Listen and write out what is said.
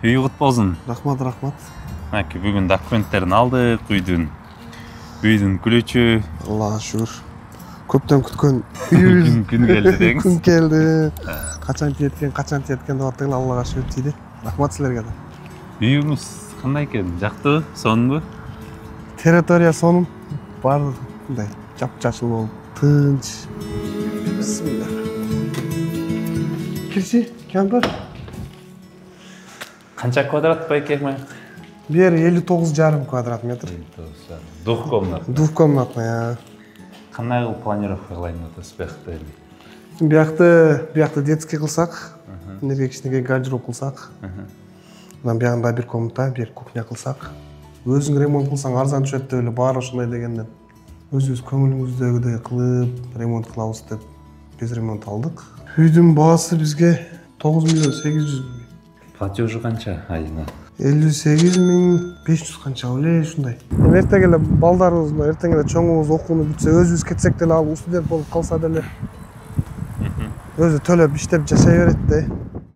Үй кут болсун. Рахмат. Мынакей бүгүн документтерин алдык, үйдүн күлүчү. Аллага шүгүр. Көптөн күткөн үйүбүз Күн келди деңиз. күн келди. Качан тиеткен деп аттыгын Аллага шүгүр тийди. Рахмат силерге да. Үйүңүз кандай экен? Жактыбы? Сонунбу? Территория сонун. Баардыгы мындай жапжашыл болуп, тынч. Бисмилlah. Кирчи, кемпир. Канча квадрат байке ма? Бер 59,5 квадрат метр. Двухкомнатная. Кандай кылып планировка кылайын деп атасыз биякта эле? Биякты детский кылсак, энерге кичинекей гардероб кылсак. Мына биягында бир комната, бир кухня кылсак. Өзүң ремонт кылсаң арзан түшөт деп эле баары ошондой дегенден. Өзүбүз көңүлүбүздөгүдөй кылып ремонт кылабыз деп биз ремонт алдык. Үйдүн баасы бизге 9,800,000. Платежу канча айына? 58,500 канча эле ушундай. Эртең эле балдарыбыз, эртең эле чоңубуз окууну бүтсө, өзүбүз кетсек деле ал студент болуп калса деле өзү төлөп иштеп жашай берет да.